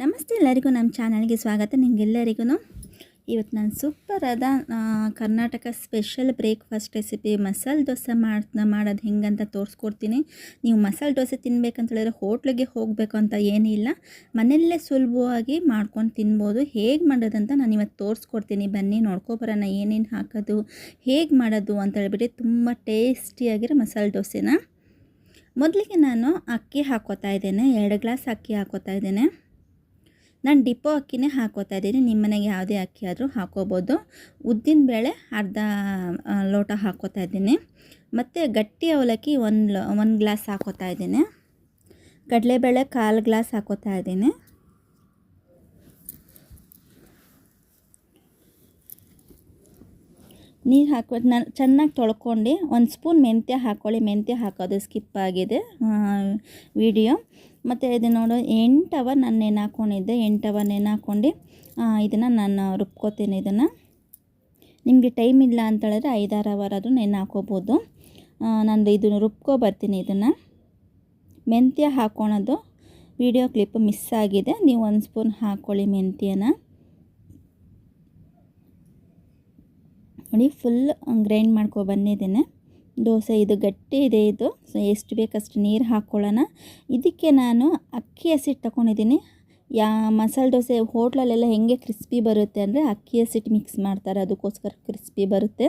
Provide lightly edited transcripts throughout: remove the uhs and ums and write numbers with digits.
ನಮಸ್ತೆ ಎಲ್ಲರಿಗೂ ನಮ್ಮ ಚಾನಲ್ಗೆ ಸ್ವಾಗತ. ನಿಮಗೆಲ್ಲರಿಗೂ ಇವತ್ತು ನಾನು ಸೂಪರಾದ Karnataka special breakfast recipe masala dosa ಮಾಡೋದು ಹೆಂಗಂತ ತೋರಿಸ್ಕೊಡ್ತೀನಿ. ನೀವು ಮಸಾಲೆ ದೋಸೆ ತಿನ್ನಬೇಕಂತ ಹೇಳಿದ್ರೆ ಹೋಟ್ಲಿಗೆ ಹೋಗಬೇಕು ಅಂತ ಏನಿಲ್ಲ, ಮನೆಯಲ್ಲೇ ಸುಲಭವಾಗಿ ಮಾಡ್ಕೊಂಡು ತಿನ್ಬೋದು. ಹೇಗೆ ಮಾಡೋದಂತ ನಾನು ಇವತ್ತು ತೋರಿಸ್ಕೊಡ್ತೀನಿ. ಬನ್ನಿ ನೋಡ್ಕೊಬರೋಣ ಏನೇನು ಹಾಕೋದು, ಹೇಗೆ ಮಾಡೋದು ಅಂತ ಹೇಳ್ಬಿಟ್ಟು. ತುಂಬ ಟೇಸ್ಟಿಯಾಗಿರೋ ಮಸಾಲೆ ದೋಸೆನ ಮೊದಲಿಗೆ ನಾನು ಅಕ್ಕಿ ಹಾಕ್ಕೋತಾ ಇದ್ದೇನೆ. 2 ಗ್ಲಾಸ್ ಅಕ್ಕಿ ಹಾಕ್ಕೋತಾ ಇದ್ದೇನೆ. ನಾನು ಡಿಪೋ ಅಕ್ಕಿನೇ ಹಾಕ್ಕೋತಾ ಇದ್ದೀನಿ. ನಿಮ್ಮ ಮನೆಗೆ ಯಾವುದೇ ಅಕ್ಕಿ ಆದರೂ ಹಾಕ್ಕೋಬೋದು. ಉದ್ದಿನ ಬೇಳೆ ಅರ್ಧ ಲೋಟ ಹಾಕ್ಕೋತಾ ಇದ್ದೀನಿ. ಮತ್ತು ಗಟ್ಟಿ ಅವಲಕ್ಕಿ 1 ಗ್ಲಾಸ್ ಹಾಕ್ಕೋತಾ ಇದ್ದೀನಿ. ಕಡಲೆಬೇಳೆ 1/4 ಗ್ಲಾಸ್ ಹಾಕ್ಕೋತಾ ಇದ್ದೀನಿ. ನೀರು ಹಾಕ್ಬಿಟ್ಟು ನಾನು ಚೆನ್ನಾಗಿ ತೊಳ್ಕೊಂಡು 1 ಸ್ಪೂನ್ ಮೆಂತ್ಯ ಹಾಕ್ಕೊಳ್ಳಿ. ಮೆಂತ್ಯ ಹಾಕೋದು ಸ್ಕಿಪ್ ಆಗಿದೆ ವಿಡಿಯೋ. ಮತ್ತು ಇದು ನೋಡು 8 ಅವರ್ ನಾನು ನೆನೆ ಹಾಕ್ಕೊಂಡಿದ್ದೆ. 8 ಅವರ್ ನೆನೆ ಹಾಕ್ಕೊಂಡು ಇದನ್ನು ನಾನು ರುಬ್ಕೋತೀನಿ. ಇದನ್ನು ನಿಮಗೆ ಟೈಮ್ ಇಲ್ಲ ಅಂತ ಹೇಳಿದ್ರೆ 5-6 ಅವರ್ ಆದರೂ ನೆನೆ ಹಾಕ್ಕೋಬೋದು. ನಾನು ಇದನ್ನು ಬರ್ತೀನಿ. ಇದನ್ನು ಮೆಂತ್ಯ ಹಾಕ್ಕೊಳೋದು ವಿಡಿಯೋ ಕ್ಲಿಪ್ ಮಿಸ್ ಆಗಿದೆ. ನೀವು 1 ಸ್ಪೂನ್ ಹಾಕ್ಕೊಳ್ಳಿ ಮೆಂತ್ಯನ. ನೋಡಿ ಫುಲ್ ಗ್ರೈಂಡ್ ಬಂದಿದ್ದೇನೆ. ದೋಸೆ ಇದು ಗಟ್ಟಿ ಇದೆ. ಇದು ಎಷ್ಟು ಬೇಕಷ್ಟು ನೀರು ಹಾಕ್ಕೊಳ್ಳೋಣ. ಇದಕ್ಕೆ ನಾನು ಅಕ್ಕಿ ಹಸಿಟ್ಟು ತಗೊಂಡಿದ್ದೀನಿ. ಮಸಾಲೆ ದೋಸೆ ಹೋಟ್ಲಲ್ಲೆಲ್ಲ ಹೆಂಗೆ ಕ್ರಿಸ್ಪಿ ಬರುತ್ತೆ ಅಂದರೆ ಅಕ್ಕಿ ಹಸಿಟ್ಟು ಮಿಕ್ಸ್ ಮಾಡ್ತಾರೆ, ಅದಕ್ಕೋಸ್ಕರ ಕ್ರಿಸ್ಪಿ ಬರುತ್ತೆ.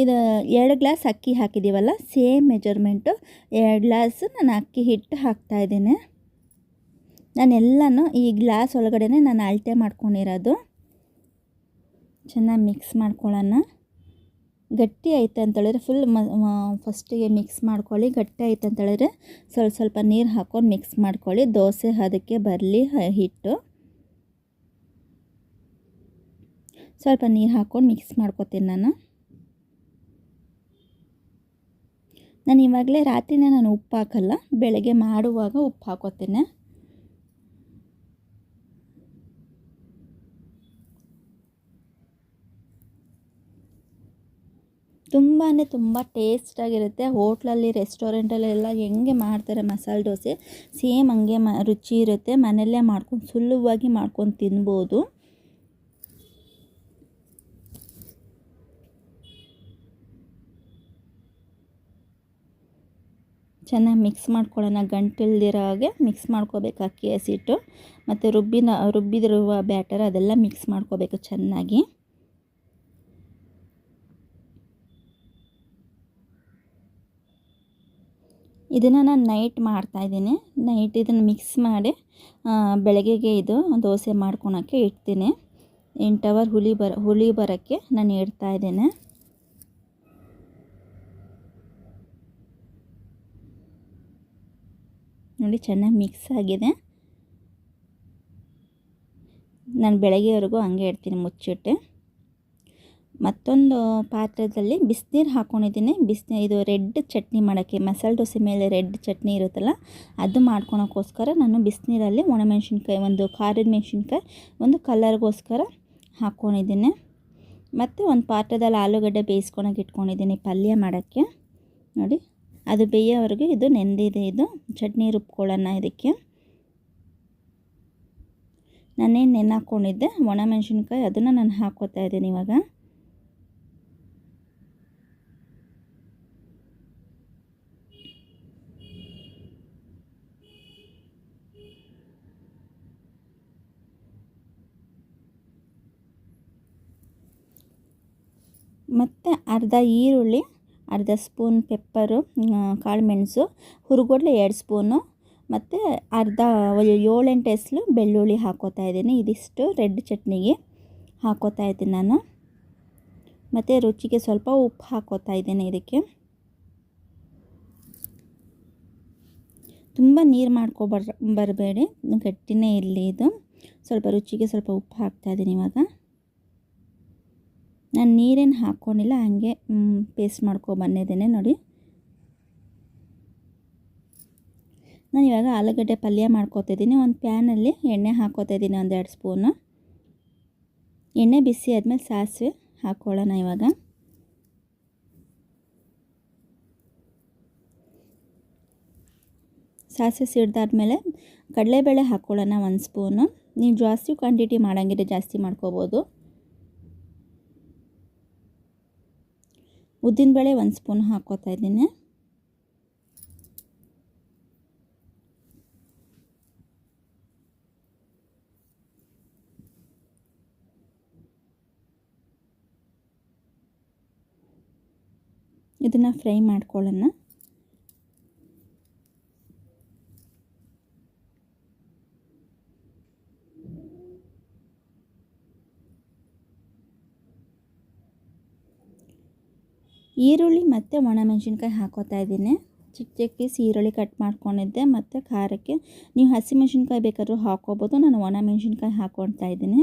ಇದು 2 ಗ್ಲಾಸ್ ಅಕ್ಕಿ ಹಾಕಿದ್ದೀವಲ್ಲ, ಸೇಮ್ ಮೆಜರ್ಮೆಂಟು 2 ಗ್ಲಾಸ್ ನಾನು ಅಕ್ಕಿ ಹಿಟ್ಟು ಹಾಕ್ತಾಯಿದ್ದೇನೆ. ನಾನೆಲ್ಲನೂ ಈ ಗ್ಲಾಸ್ ಒಳಗಡೆ ನಾನು ಅಳತೆ ಮಾಡ್ಕೊಂಡಿರೋದು. ಚೆನ್ನಾಗಿ ಮಿಕ್ಸ್ ಮಾಡ್ಕೊಳ್ಳೋಣ. ಗಟ್ಟಿ ಆಯ್ತು ಅಂತೇಳಿದ್ರೆ ಫುಲ್ ಫಸ್ಟಿಗೆ ಮಿಕ್ಸ್ ಮಾಡ್ಕೊಳ್ಳಿ. ಗಟ್ಟಿ ಆಯ್ತು ಅಂತೇಳಿದ್ರೆ ಸ್ವಲ್ಪ ನೀರು ಹಾಕ್ಕೊಂಡು ಮಿಕ್ಸ್ ಮಾಡ್ಕೊಳ್ಳಿ. ದೋಸೆ ಅದಕ್ಕೆ ಬರಲಿ ಹಿಟ್ಟು. ಸ್ವಲ್ಪ ನೀರು ಹಾಕ್ಕೊಂಡು ಮಿಕ್ಸ್ ಮಾಡ್ಕೊತೀನಿ ನಾನು ಇವಾಗಲೇ ರಾತ್ರಿನೇ ನಾನು ಉಪ್ಪು ಹಾಕಲ್ಲ, ಬೆಳಗ್ಗೆ ಮಾಡುವಾಗ ಉಪ್ಪು ಹಾಕೋತೀನಿ. ತುಂಬ ಟೇಸ್ಟಾಗಿರುತ್ತೆ. ಹೋಟ್ಲಲ್ಲಿ ರೆಸ್ಟೋರೆಂಟಲ್ಲೆಲ್ಲ ಹೆಂಗೆ ಮಾಡ್ತಾರೆ ಮಸಾಲೆ ದೋಸೆ, ಸೇಮ್ ಹಂಗೆ ರುಚಿ ಇರುತ್ತೆ. ಮನೆಯಲ್ಲೇ ಮಾಡ್ಕೊಂಡು ಸುಲಭವಾಗಿ ಮಾಡ್ಕೊಂಡು ತಿನ್ಬೋದು. ಚೆನ್ನಾಗಿ ಮಿಕ್ಸ್ ಮಾಡ್ಕೊಳ್ಳೋಣ. ಗಂಟಿಲ್ದಿರೋ ಹಾಗೆ ಮಿಕ್ಸ್ ಮಾಡ್ಕೋಬೇಕು ಅಕ್ಕಿ ಹಸಿಟ್ಟು. ಮತ್ತು ರುಬ್ಬಿದಿರುವ ಬ್ಯಾಟರ್ ಅದೆಲ್ಲ ಮಿಕ್ಸ್ ಮಾಡ್ಕೋಬೇಕು ಚೆನ್ನಾಗಿ. ಇದನ್ನು ನಾನು ನೈಟ್ ಮಾಡ್ತಾಯಿದ್ದೀನಿ. ನೈಟ್ ಇದನ್ನು ಮಿಕ್ಸ್ ಮಾಡಿ ಬೆಳಗ್ಗೆಗೆ ಇದು ದೋಸೆ ಮಾಡ್ಕೊಳಕ್ಕೆ ಇಡ್ತೀನಿ. 8 ಅವರ್ ಹುಳಿ ಬರೋಕ್ಕೆ ನಾನು ಇಡ್ತಾಯಿದ್ದೇನೆ. ನೋಡಿ ಚೆನ್ನಾಗಿ ಮಿಕ್ಸ್ ಆಗಿದೆ. ನಾನು ಬೆಳಗ್ಗೆವರೆಗೂ ಹಂಗೆ ಇಡ್ತೀನಿ ಮುಚ್ಚಿಟ್ಟು. ಮತ್ತೊಂದು ಪಾತ್ರೆಯಲ್ಲಿ ಬಿಸಿನೀರು ಹಾಕ್ಕೊಂಡಿದ್ದೀನಿ. ಇದು ರೆಡ್ ಚಟ್ನಿ ಮಾಡೋಕ್ಕೆ, ಮಸಾಲೆ ದೋಸೆ ಮೇಲೆ ರೆಡ್ ಚಟ್ನಿ ಇರುತ್ತಲ್ಲ, ಅದು ಮಾಡ್ಕೊಳಕ್ಕೋಸ್ಕರ ನಾನು ಬಿಸಿನೀರಲ್ಲಿ ಒಣಮೆಣ್ಸಿನ್ಕಾಯಿ, ಒಂದು ಖಾರದ ಮೆಣಸಿನ್ಕಾಯಿ, ಒಂದು ಕಲರ್ಗೋಸ್ಕರ ಹಾಕ್ಕೊಂಡಿದ್ದೀನಿ. ಮತ್ತು ಒಂದು ಪಾತ್ರೆದಲ್ಲಿ ಆಲೂಗಡ್ಡೆ ಬೇಯಿಸ್ಕೊಳಕ್ಕೆ ಇಟ್ಕೊಂಡಿದ್ದೀನಿ ಪಲ್ಯ ಮಾಡೋಕ್ಕೆ. ನೋಡಿ ಅದು ಬೇಯೋವರೆಗೂ ಇದು ನೆಂದಿದೆ. ಇದು ಚಟ್ನಿ ರುಬ್ಕೊಳ್ಳೋಣ. ಇದಕ್ಕೆ ನಾನೇನು ನೆನೆ ಹಾಕ್ಕೊಂಡಿದ್ದೆ ಒಣಮೆಣ್ಸಿನ್ಕಾಯಿ, ಅದನ್ನು ನಾನು ಹಾಕ್ಕೋತಾ ಇದ್ದೀನಿ ಇವಾಗ. ಮತ್ತು ಅರ್ಧ ಈರುಳ್ಳಿ, ಅರ್ಧ ಸ್ಪೂನ್ ಪೆಪ್ಪರು, ಕಾಳು ಮೆಣಸು, ಹುರುಗೊಡ್ಲೆ 2 ಸ್ಪೂನು, ಮತ್ತು ಅರ್ಧ 7-8 ಎಸಳು ಬೆಳ್ಳುಳ್ಳಿ ಹಾಕ್ಕೋತಾ ಇದ್ದೀನಿ. ಇದಿಷ್ಟು ರೆಡ್ ಚಟ್ನಿಗೆ ಹಾಕ್ಕೋತಾ ಇದ್ದೀನಿ ನಾನು. ಮತ್ತು ರುಚಿಗೆ ಸ್ವಲ್ಪ ಉಪ್ಪು ಹಾಕ್ಕೋತಾ ಇದ್ದೀನಿ. ಇದಕ್ಕೆ ತುಂಬ ನೀರು ಬರಬೇಡಿ, ಗಟ್ಟಿನೇ ಇರಲಿ ಇದು. ಸ್ವಲ್ಪ ರುಚಿಗೆ ಸ್ವಲ್ಪ ಉಪ್ಪು ಹಾಕ್ತಾಯಿದ್ದೀನಿ ಇವಾಗ. ನಾನು ನೀರೇನು ಹಾಕ್ಕೊಂಡಿಲ್ಲ, ಹಾಗೆ ಪೇಸ್ಟ್ ಬಂದಿದ್ದೇನೆ. ನೋಡಿ ನಾನು ಇವಾಗ ಆಲೂಗಡ್ಡೆ ಪಲ್ಯ ಮಾಡ್ಕೊತಿದ್ದೀನಿ. ಒಂದು ಪ್ಯಾನಲ್ಲಿ ಎಣ್ಣೆ ಹಾಕ್ಕೋತಾ ಇದ್ದೀನಿ, 1-2 ಸ್ಪೂನು. ಎಣ್ಣೆ ಬಿಸಿ ಆದಮೇಲೆ ಸಾಸಿವೆ ಹಾಕ್ಕೊಳ್ಳೋಣ. ಇವಾಗ ಸಾಸಿವೆ ಸಿಡ್ದಾದ್ಮೇಲೆ ಕಡಲೆಬೇಳೆ ಹಾಕ್ಕೊಳ್ಳೋಣ 1 ಸ್ಪೂನು. ನೀವು ಜಾಸ್ತಿ ಕ್ವಾಂಟಿಟಿ ಮಾಡೋಂಗಿದ್ರೆ ಜಾಸ್ತಿ ಮಾಡ್ಕೋಬೋದು. ಉದ್ದಿನಬೇಳೆ 1 ಸ್ಪೂನ್ ಹಾಕ್ಕೋತಾ ಇದ್ದೀನಿ. ಇದನ್ನು ಫ್ರೈ ಮಾಡ್ಕೊಳ್ಳೋಣ. ಈರುಳ್ಳಿ ಮತ್ತು ಒಣಮೆಣಸಿನ್ಕಾಯಿ ಹಾಕೋತಾ ಇದ್ದೀನಿ. ಚಿಕ್ಕ ಚಿಕ್ಕ ಪೀಸ್ ಈರುಳ್ಳಿ ಕಟ್ ಮಾಡ್ಕೊಂಡಿದ್ದೆ. ಮತ್ತು ಖಾರಕ್ಕೆ ನೀವು ಹಸಿಮೆಣಸಿನ್ಕಾಯಿ ಬೇಕಾದರೂ ಹಾಕ್ಕೋಬೋದು. ನಾನು ಒಣಮೆಣಸಿನ್ಕಾಯಿ ಹಾಕ್ಕೊಳ್ತಾ ಇದ್ದೀನಿ.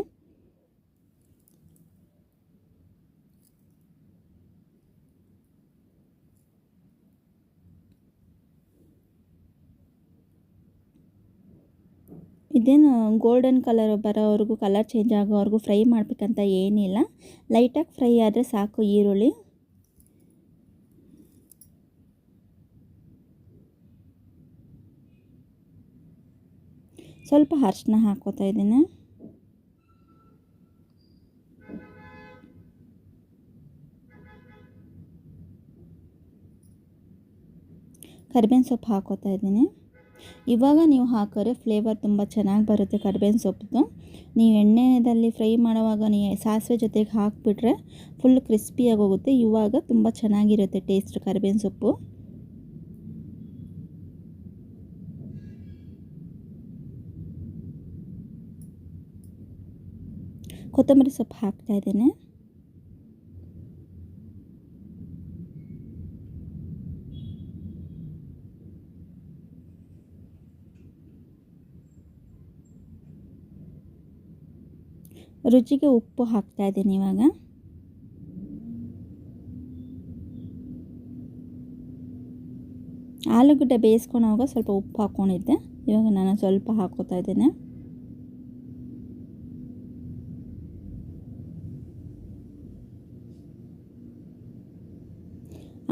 ಇದೇನು ಗೋಲ್ಡನ್ ಕಲರ್ ಬರೋವರೆಗೂ, ಕಲರ್ ಚೇಂಜ್ ಆಗೋವರೆಗೂ ಫ್ರೈ ಮಾಡಬೇಕಂತ ಏನಿಲ್ಲ. ಲೈಟಾಗಿ ಫ್ರೈ ಆದರೆ ಸಾಕು ಈರುಳ್ಳಿ. ಸ್ವಲ್ಪ ಅರಿಶಿನ ಹಾಕ್ಕೋತಾ ಇದ್ದೀನಿ. ಕರಿಬೇವಿನ ಸೊಪ್ಪು ಹಾಕ್ಕೋತಾ ಇದ್ದೀನಿ. ಇವಾಗ ನೀವು ಹಾಕಿದ್ರೆ ಫ್ಲೇವರ್ ತುಂಬ ಚೆನ್ನಾಗಿ ಬರುತ್ತೆ ಕರಿಬೇವಿನ ಸೊಪ್ಪು. ನೀವು ಎಣ್ಣೆಯಲ್ಲಿ ಫ್ರೈ ಮಾಡುವಾಗ ನೀವು ಸಾಸಿವೆ ಜೊತೆಗೆ ಹಾಕಿಬಿಟ್ರೆ ಫುಲ್ ಕ್ರಿಸ್ಪಿಯಾಗಿ ಹೋಗುತ್ತೆ. ಇವಾಗ ತುಂಬ ಚೆನ್ನಾಗಿರುತ್ತೆ ಟೇಸ್ಟ್ ಕರಿಬೇವಿನ ಸೊಪ್ಪು. ಕೊತ್ತಂಬರಿ ಸೊಪ್ಪು ಹಾಕ್ತಾ ಇದ್ದೀನಿ. ರುಚಿಗೆ ಉಪ್ಪು ಹಾಕ್ತಾ ಇದ್ದೀನಿ. ಇವಾಗ ಆಲೂಗಡ್ಡೆ ಬೇಯಿಸ್ಕೊಳ್ಳೋವಾಗ ಸ್ವಲ್ಪ ಉಪ್ಪು ಹಾಕ್ಕೊಂಡಿದ್ದೆ. ಇವಾಗ ನಾನು ಸ್ವಲ್ಪ ಹಾಕ್ಕೋತಾ ಇದ್ದೇನೆ.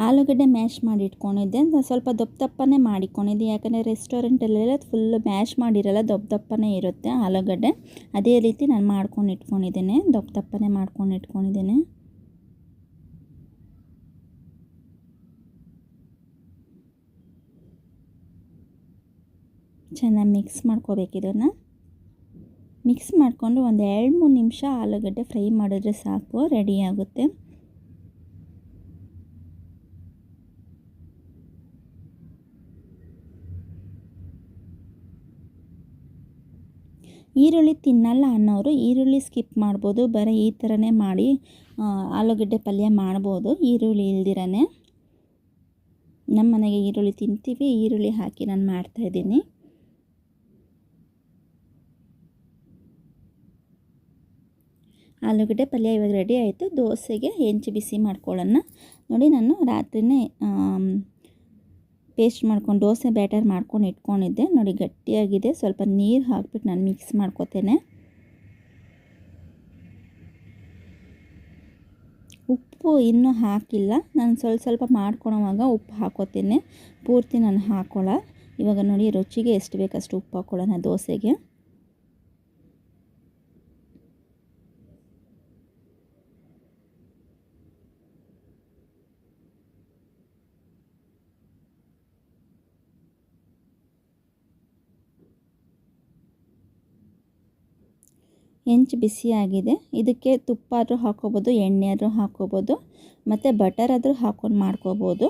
ಆಲೂಗಡ್ಡೆ ಮ್ಯಾಶ್ ಮಾಡಿ ಇಟ್ಕೊಂಡಿದ್ದೆ. ಸ್ವಲ್ಪ ದಪ್ಪನೇ ಮಾಡಿಕೊಂಡಿದ್ದೆ. ಯಾಕಂದರೆ ರೆಸ್ಟೋರೆಂಟಲ್ಲೆಲ್ಲ ಫುಲ್ಲು ಮ್ಯಾಶ್ ಮಾಡಿರಲ್ಲ, ದಪ್ಪನೇ ಇರುತ್ತೆ ಆಲೂಗಡ್ಡೆ. ಅದೇ ರೀತಿ ನಾನು ಮಾಡ್ಕೊಂಡು ಇಟ್ಕೊಂಡಿದ್ದೇನೆ. ದಪ್ಪನೇ ಮಾಡ್ಕೊಂಡು ಇಟ್ಕೊಂಡಿದ್ದೇನೆ. ಚೆನ್ನಾಗಿ ಮಿಕ್ಸ್ ಮಾಡ್ಕೋಬೇಕು. ಇದನ್ನು ಮಿಕ್ಸ್ ಮಾಡಿಕೊಂಡು ಒಂದು 2-3 ನಿಮಿಷ ಆಲೂಗಡ್ಡೆ ಫ್ರೈ ಮಾಡಿದ್ರೆ ಸಾಕು, ರೆಡಿ ಆಗುತ್ತೆ. ಈರುಳ್ಳಿ ತಿನ್ನಲ್ಲ ಅನ್ನೋರು ಈರುಳ್ಳಿ ಸ್ಕಿಪ್ ಮಾಡ್ಬೋದು. ಬರೀ ಈ ಥರನೇ ಮಾಡಿ ಆಲೂಗಡ್ಡೆ ಪಲ್ಯ ಮಾಡ್ಬೋದು ಈರುಳ್ಳಿ ಇಲ್ದಿರನೇ. ನಮ್ಮ ಮನೆಗೆ ಈರುಳ್ಳಿ ತಿಂತೀವಿ, ಈರುಳ್ಳಿ ಹಾಕಿ ನಾನು ಮಾಡ್ತಾಯಿದ್ದೀನಿ. ಆಲೂಗಡ್ಡೆ ಪಲ್ಯ ಇವಾಗ ರೆಡಿ ಆಯಿತು. ದೋಸೆಗೆ ಹೆಂಚು ಬಿಸಿ ಮಾಡ್ಕೊಳ್ಳೋಣ. ನೋಡಿ, ನಾನು ರಾತ್ರಿನೇ ಪೇಸ್ಟ್ ಮಾಡ್ಕೊಂಡು ದೋಸೆ ಬ್ಯಾಟರ್ ಮಾಡ್ಕೊಂಡು ಇಟ್ಕೊಂಡಿದ್ದೆ. ನೋಡಿ, ಗಟ್ಟಿಯಾಗಿದೆ. ಸ್ವಲ್ಪ ನೀರು ಹಾಕ್ಬಿಟ್ಟು ನಾನು ಮಿಕ್ಸ್ ಮಾಡ್ಕೊತೇನೆ. ಉಪ್ಪು ಇನ್ನೂ ಹಾಕಿಲ್ಲ. ನಾನು ಸ್ವಲ್ಪ ಮಾಡ್ಕೊಳೋವಾಗ ಉಪ್ಪು ಹಾಕೋತೇನೆ. ಪೂರ್ತಿ ನಾನು ಹಾಕೊಳ್ಳ. ಇವಾಗ ನೋಡಿ, ರುಚಿಗೆ ಎಷ್ಟು ಬೇಕಷ್ಟು ಉಪ್ಪು ಹಾಕ್ಕೊಳ್ಳೋಣ ದೋಸೆಗೆ. ಹೆಂಚು ಬಿಸಿಯಾಗಿದೆ. ಇದಕ್ಕೆ ತುಪ್ಪ ಆದರೂ ಹಾಕ್ಕೋಬೋದು, ಎಣ್ಣೆ ಆದರೂ ಹಾಕ್ಕೋಬೋದು, ಮತ್ತು ಬಟರ್ ಆದರೂ ಹಾಕ್ಕೊಂಡು ಮಾಡ್ಕೋಬೋದು.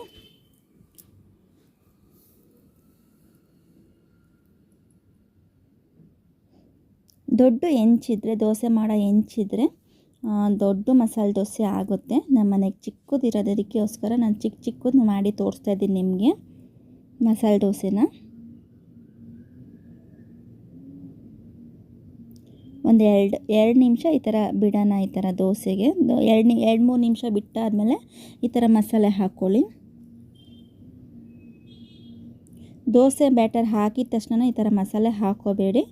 ದೊಡ್ಡ ಹೆಂಚಿದ್ರೆ, ದೋಸೆ ಮಾಡೋ ಹೆಂಚಿದ್ರೆ ದೊಡ್ಡ ಮಸಾಲೆ ದೋಸೆ ಆಗುತ್ತೆ. ನಮ್ಮ ಮನೆಗೆ ಚಿಕ್ಕದಿರೋದಕ್ಕೋಸ್ಕರ ನಾನು ಚಿಕ್ಕದು ಮಾಡಿ ತೋರಿಸ್ತಾ ಇದ್ದೀನಿ ನಿಮಗೆ ಮಸಾಲೆ ದೋಸೆನ. ಒಂದು 2 ನಿಮಿಷ ಈ ಥರ ಬಿಡೋಣ. ಈ ಥರ ದೋಸೆಗೆ 2-3 ನಿಮಿಷ ಬಿಟ್ಟಾದಮೇಲೆ ಈ ಥರ ಮಸಾಲೆ ಹಾಕ್ಕೊಳ್ಳಿ. ದೋಸೆ ಬ್ಯಾಟರ್ ಹಾಕಿದ ತಕ್ಷಣ ಈ ಥರ ಮಸಾಲೆ ಹಾಕ್ಕೋಬೇಡಿ.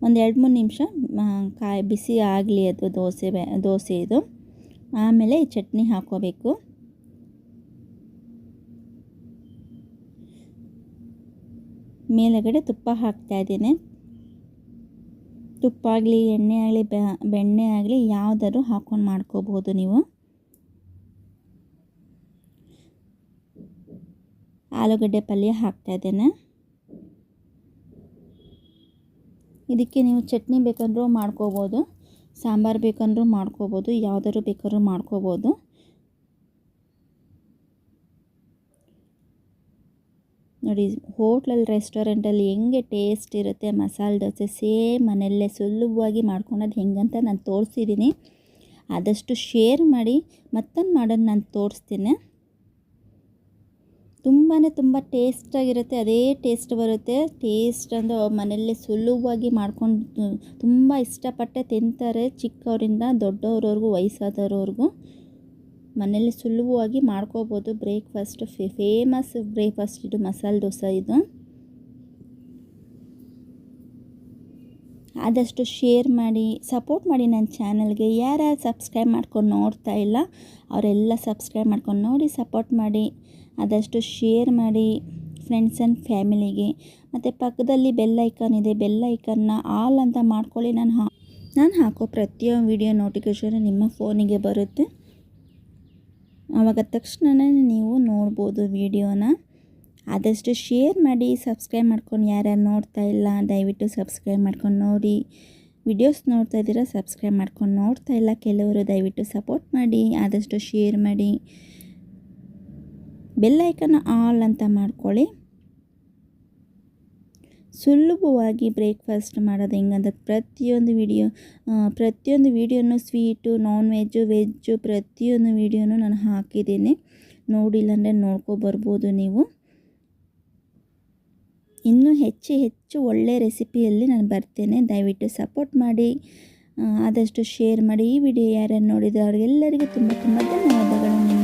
ಒಂದು 2-3 ನಿಮಿಷ ಬಿಸಿ ಆಗಲಿ ಅದು ದೋಸೆ ಇದು. ಆಮೇಲೆ ಈ ಚಟ್ನಿ ಹಾಕ್ಕೋಬೇಕು. ಮೇಲುಗಡೆ ತುಪ್ಪ ಹಾಕ್ತಾಯಿದ್ದೀನಿ. ತುಪ್ಪ ಆಗಲಿ ಎಣ್ಣೆ ಆಗಲಿ ಬೆಣ್ಣೆ ಆಗಲಿ ಯಾವುದಾದ್ರು ಹಾಕ್ಕೊಂಡು ಮಾಡ್ಕೋಬೋದು ನೀವು. ಆಲೂಗಡ್ಡೆ ಪಲ್ಯ ಹಾಕ್ತಾಯಿದ್ದೇನೆ. ಇದಕ್ಕೆ ನೀವು ಚಟ್ನಿ ಬೇಕಂದ್ರೂ ಮಾಡ್ಕೋಬೋದು, ಸಾಂಬಾರು ಬೇಕಂದ್ರೂ ಮಾಡ್ಕೋಬೋದು, ಯಾವುದಾದ್ರು ಬೇಕಾದ್ರೂ ಮಾಡ್ಕೋಬೋದು. ನೋಡಿ ಹೋಟ್ಲಲ್ಲಿ ರೆಸ್ಟೋರೆಂಟಲ್ಲಿ ಹೆಂಗೆ ಟೇಸ್ಟ್ ಇರುತ್ತೆ ಮಸಾಲೆ ದೋಸೆ, ಸೇಮ್ ಮನೆಯಲ್ಲೇ ಸುಲಭವಾಗಿ ಮಾಡ್ಕೊಳೋದು ಹೆಂಗಂತ ನಾನು ತೋರಿಸಿದ್ದೀನಿ. ಆದಷ್ಟು ಶೇರ್ ಮಾಡಿ, ಮತ್ತೊಂದು ಮಾಡೋದು ನಾನು ತೋರಿಸ್ತೀನಿ. ತುಂಬ ಟೇಸ್ಟಾಗಿರುತ್ತೆ, ಅದೇ ಟೇಸ್ಟ್ ಬರುತ್ತೆ. ಟೇಸ್ಟ್ ಅಂದರೆ ಮನೆಯಲ್ಲೇ ಸುಲಭವಾಗಿ ಮಾಡ್ಕೊಂಡು ತುಂಬ ಇಷ್ಟಪಟ್ಟೆ ತಿಂತಾರೆ, ಚಿಕ್ಕವರಿಂದ ದೊಡ್ಡವ್ರವ್ರಿಗೂ ವಯಸ್ಸಾದವ್ರವ್ರಿಗೂ. ಮನೆಯಲ್ಲಿ ಸುಲಭವಾಗಿ ಮಾಡ್ಕೋಬೋದು. ಬ್ರೇಕ್ಫಾಸ್ಟ್ ಫೇಮಸ್ ಬ್ರೇಕ್ಫಾಸ್ಟ್ ಇದು ಮಸಾಲೆ ದೋಸೆ ಇದು. ಆದಷ್ಟು ಶೇರ್ ಮಾಡಿ, ಸಪೋರ್ಟ್ ಮಾಡಿ ನನ್ನ ಚಾನಲ್ಗೆ. ಯಾರ್ಯಾರು ಸಬ್ಸ್ಕ್ರೈಬ್ ಮಾಡ್ಕೊಂಡು ನೋಡ್ತಾ ಇಲ್ಲ ಅವರೆಲ್ಲ ಸಬ್ಸ್ಕ್ರೈಬ್ ಮಾಡ್ಕೊಂಡು ನೋಡಿ ಸಪೋರ್ಟ್ ಮಾಡಿ. ಆದಷ್ಟು ಶೇರ್ ಮಾಡಿ ಫ್ರೆಂಡ್ಸ್ ಆ್ಯಂಡ್ ಫ್ಯಾಮಿಲಿಗೆ. ಮತ್ತು ಪಕ್ಕದಲ್ಲಿ ಬೆಲ್ ಐಕಾನ್ ಇದೆ, ಬೆಲ್ ಐಕನ್ನ ಆಲ್ ಅಂತ ಮಾಡ್ಕೊಳ್ಳಿ. ನಾನು ಹಾಕೋ ಪ್ರತಿಯೊಂದು ವಿಡಿಯೋ ನೋಟಿಫಿಕೇಷನ್ ನಿಮ್ಮ ಫೋನಿಗೆ ಬರುತ್ತೆ. ಆವಾಗ ತಕ್ಷಣವೇ ನೀವು ನೋಡ್ಬೋದು ವಿಡಿಯೋನ. ಆದಷ್ಟು ಶೇರ್ ಮಾಡಿ, ಸಬ್ಸ್ಕ್ರೈಬ್ ಮಾಡ್ಕೊಂಡು ಯಾರ್ಯಾರು ನೋಡ್ತಾ ಇಲ್ಲ ದಯವಿಟ್ಟು ಸಬ್ಸ್ಕ್ರೈಬ್ ಮಾಡ್ಕೊಂಡು ನೋಡಿ. ವಿಡಿಯೋಸ್ ನೋಡ್ತಾ ಇದ್ದೀರಾ ಸಬ್ಸ್ಕ್ರೈಬ್ ಮಾಡ್ಕೊಂಡು ನೋಡ್ತಾ ಇಲ್ಲ ಕೆಲವರು, ದಯವಿಟ್ಟು ಸಪೋರ್ಟ್ ಮಾಡಿ. ಆದಷ್ಟು ಶೇರ್ ಮಾಡಿ, ಬೆಲ್ ಐಕನ್ ಆಲ್ ಅಂತ ಮಾಡ್ಕೊಳ್ಳಿ. ಸುಲಭವಾಗಿ ಬ್ರೇಕ್ಫಾಸ್ಟ್ ಮಾಡೋದು ಹೆಂಗಂತ ಪ್ರತಿಯೊಂದು ವಿಡಿಯೋನು ಸ್ವೀಟು, ನಾನ್ ವೆಜ್ಜು ಪ್ರತಿಯೊಂದು ವಿಡಿಯೋನು ನಾನು ಹಾಕಿದ್ದೀನಿ. ನೋಡಿಲ್ಲ ಅಂದರೆ ನೋಡ್ಕೊಬರ್ಬೋದು ನೀವು. ಇನ್ನೂ ಹೆಚ್ಚು ಒಳ್ಳೆ ರೆಸಿಪಿಯಲ್ಲಿ ನಾನು ಬರ್ತೇನೆ. ದಯವಿಟ್ಟು ಸಪೋರ್ಟ್ ಮಾಡಿ, ಆದಷ್ಟು ಶೇರ್ ಮಾಡಿ. ಈ ವಿಡಿಯೋ ಯಾರ್ಯಾರು ನೋಡಿದ್ರು ಅವರಿಗೆಲ್ಲರಿಗೂ ತುಂಬ ಧನ್ಯವಾದಗಳು.